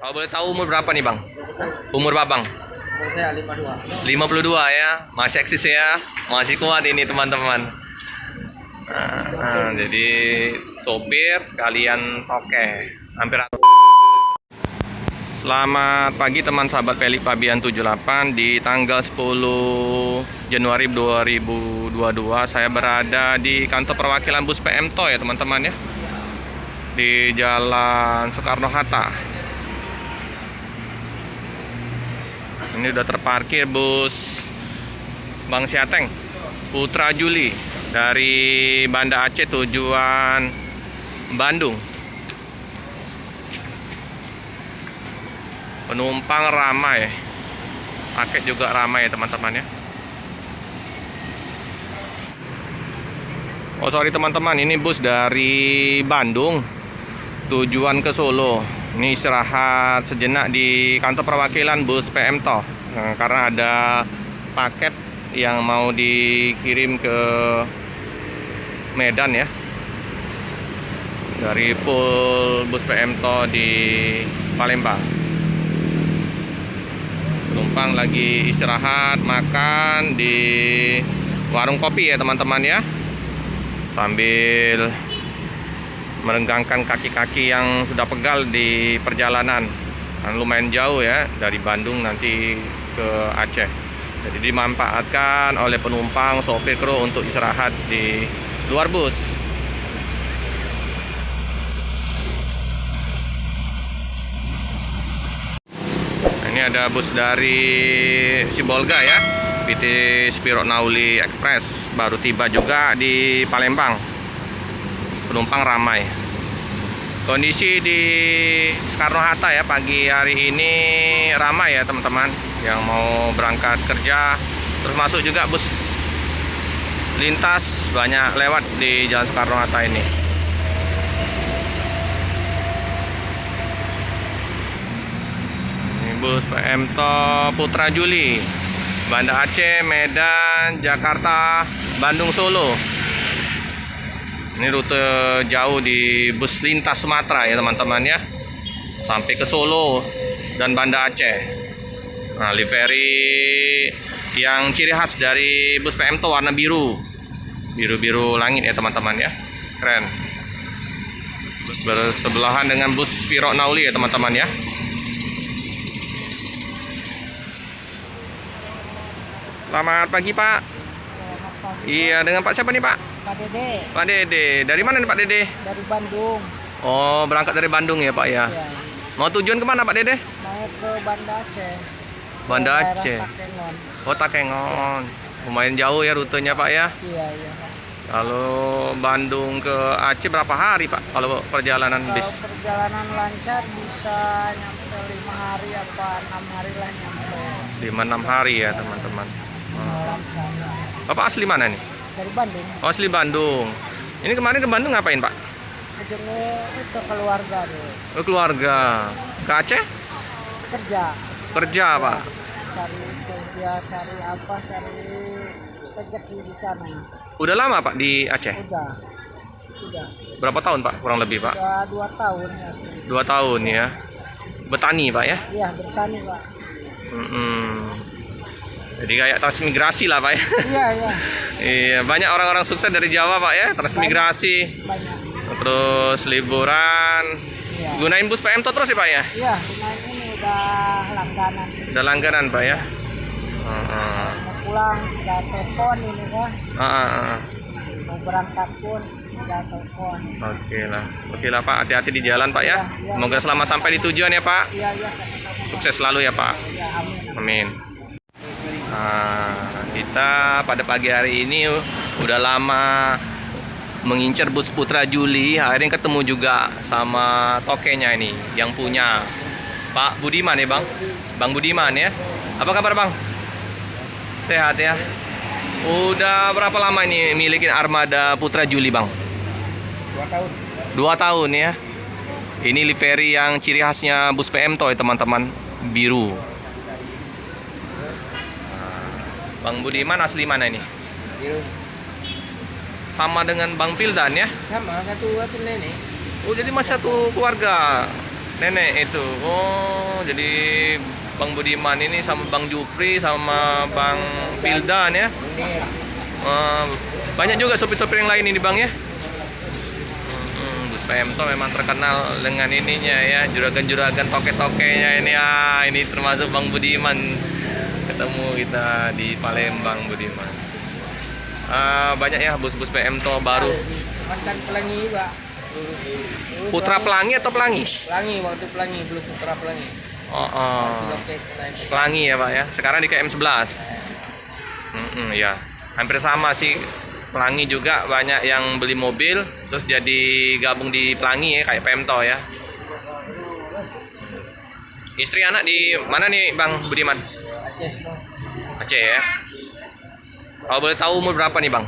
Kalau boleh tahu umur berapa nih, Bang? Umur Babang? Umur saya 52. 52 ya. Masih eksis ya. Masih kuat ini, teman-teman. Jadi sopir sekalian toke. Hampir. Selamat pagi teman sahabat Pelik Pabian 78. Di tanggal 10 Januari 2022 saya berada di kantor perwakilan Bus PMTO ya teman-teman ya, di Jalan Soekarno-Hatta. Ini udah terparkir bus Bang Siateng Putra Juli dari Banda Aceh tujuan Bandung. Penumpang ramai, paket juga ramai ya teman-teman ya. Oh sorry teman-teman, ini bus dari Bandung tujuan ke Solo. Ini istirahat sejenak di kantor perwakilan Bus PMTO. Karena ada paket yang mau dikirim ke Medan ya, dari pool Bus PMTO di Palembang. Penumpang lagi istirahat makan di warung kopi ya teman-teman ya, sambil merenggangkan kaki-kaki yang sudah pegal di perjalanan. Lumayan jauh ya dari Bandung nanti ke Aceh. Jadi dimanfaatkan oleh penumpang, sopir, kru untuk istirahat di luar bus. Ini ada bus dari Sibolga ya, PT Spiro Nauli Express, baru tiba juga di Palembang. Penumpang ramai. Kondisi di Soekarno-Hatta ya pagi hari ini ramai ya teman-teman yang mau berangkat kerja, terus masuk juga bus lintas banyak lewat di Jalan Soekarno-Hatta ini. Ini bus PMTO Putra Juli Banda Aceh, Medan, Jakarta, Bandung, Solo. Ini rute jauh di bus lintas Sumatera ya teman-teman ya, sampai ke Solo dan Banda Aceh. Nah, livery yang ciri khas dari bus PMTO warna biru, biru langit ya teman-teman ya, keren. Bersebelahan dengan bus Spiro Nauli ya teman-teman ya. Selamat pagi Pak. Selamat pagi. Iya, dengan Pak siapa nih Pak? Pak Dede. Pak Dede. Dari mana nih Pak Dede? Dari Bandung. Oh, berangkat dari Bandung ya Pak ya. Ya. Mau tujuan kemana Pak Dede? Mau ke Banda Aceh. Banda Ke daerah Aceh. Takengon. Oh, Takengon. Lumayan jauh ya rutenya Pak ya. Iya, iya. Kalau Bandung ke Aceh berapa hari Pak? Kalau perjalanan bis? Kalau perjalanan lancar bisa nyampe 5 hari apa 6 hari lah nyampe. 5-6 hari ya teman-teman. Lancar. Bapak asli mana nih? Dari Bandung. Oh, asli Bandung. Ini kemarin ke Bandung ngapain Pak? Jenguk itu keluarga deh. Ke keluarga. Ke Aceh? Kerja. Kerja Pak. Cari kerja, cari apa, cari rezeki di sana. Udah lama Pak di Aceh? Udah. Berapa tahun Pak? Kurang lebih Pak? Udah 2 tahun ya. 2 tahun ya. Betani Pak ya? Iya, bertani Pak. Jadi kayak transmigrasi lah Pak ya. Iya, iya. Iya, banyak orang-orang sukses dari Jawa Pak ya, transmigrasi. Banyak. Terus liburan. Iya. Gunain bus PMTO terus ya Pak ya? Iya, lumayan ini udah langganan. Udah langganan Pak ya? Mau pulang udah telepon ini kan. Mau berangkat pun udah telepon. Oke lah Pak, hati-hati di jalan Pak ya. Iya, iya. Semoga selamat sampai di tujuan ya Pak. Iya, iya, sama-sama. Sukses selalu ya Pak. Ya, amin. Amin. Kita pada pagi hari ini udah lama mengincar bus Putra Juli. Akhirnya ketemu juga sama tokenya ini yang punya Pak Budiman ya Bang. Bang Budiman ya. Apa kabar Bang? Sehat ya. Udah berapa lama ini milikin armada Putra Juli Bang? 2 tahun. 2 tahun ya. Ini livery yang ciri khasnya bus PMTO ya teman-teman, biru. Bang Budiman asli mana ini? Biru. Sama dengan Bang Pildan ya? Sama satu nenek. Oh jadi masih satu keluarga. Nenek itu. Oh, jadi Bang Budiman ini sama Bang Jupri sama Bang Pildan ya. Ini Banyak juga sopir-sopir yang lain ini Bang ya. Bus PMto memang terkenal dengan ininya ya, juragan-juragan toke-tokenya ini. Ini termasuk Bang Budiman. Ketemu kita di Palembang Budiman. Banyak ya bus-bus PMto baru. mantan pelangi juga. Putra Pelangi atau Pelangi? Pelangi, waktu Pelangi belum Putra Pelangi. Masih loket selain Pelangi ya Pak ya. Sekarang di KM 11. Ya, hampir sama sih. Pelangi juga banyak yang beli mobil terus jadi gabung di Pelangi ya, kayak PMto ya. Istri anak di mana nih Bang Budiman? Aceh dong. Aceh ya. Kalau boleh tahu umur berapa nih Bang?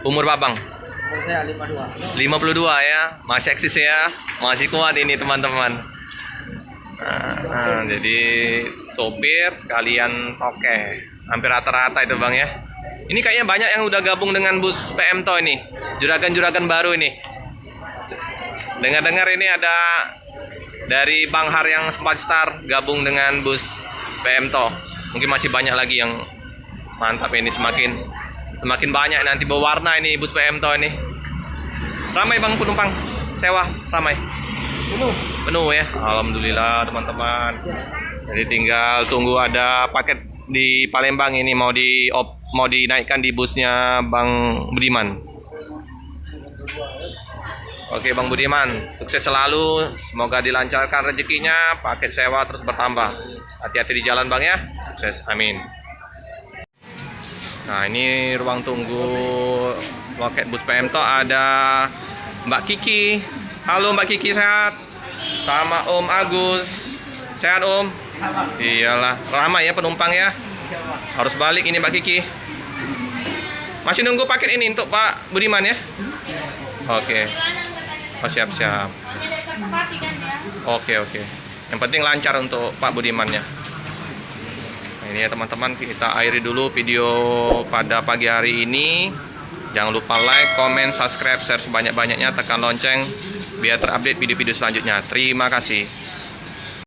Umur Babang? Umur saya 52. 52 ya. Masih eksis ya. Masih kuat ini teman-teman. Jadi sopir sekalian toke. Hampir rata-rata itu Bang ya. Ini kayaknya banyak yang udah gabung dengan bus PMto ini. Juragan-juragan baru ini. Dengar-dengar ini ada dari Bang Har yang Smart Star gabung dengan bus PMto. Mungkin masih banyak lagi yang mantap ini, semakin banyak nanti berwarna ini bus PMto ini. Ramai Bang penumpang sewa, ramai. Penuh ya. Alhamdulillah teman-teman. Jadi tinggal tunggu ada paket di Palembang ini mau dinaikkan di busnya Bang Budiman. Oke Bang Budiman, sukses selalu. Semoga dilancarkan rezekinya, paket sewa terus bertambah. Hati-hati di jalan Bang ya. Sukses, amin. Nah ini ruang tunggu loket bus PMto, ada Mbak Kiki. Halo Mbak Kiki, sehat? Sama Om Agus. Sehat Om? Iyalah, ramai ya penumpang ya. Harus balik ini Mbak Kiki. Masih nunggu paket ini untuk Pak Budiman ya? Oke. Oh siap-siap. Oke. Yang penting lancar untuk Pak Budimannya. Nah, ini ya teman-teman, kita akhiri dulu video pada pagi hari ini. Jangan lupa like, comment, subscribe, share sebanyak-banyaknya, tekan lonceng biar terupdate video-video selanjutnya. Terima kasih.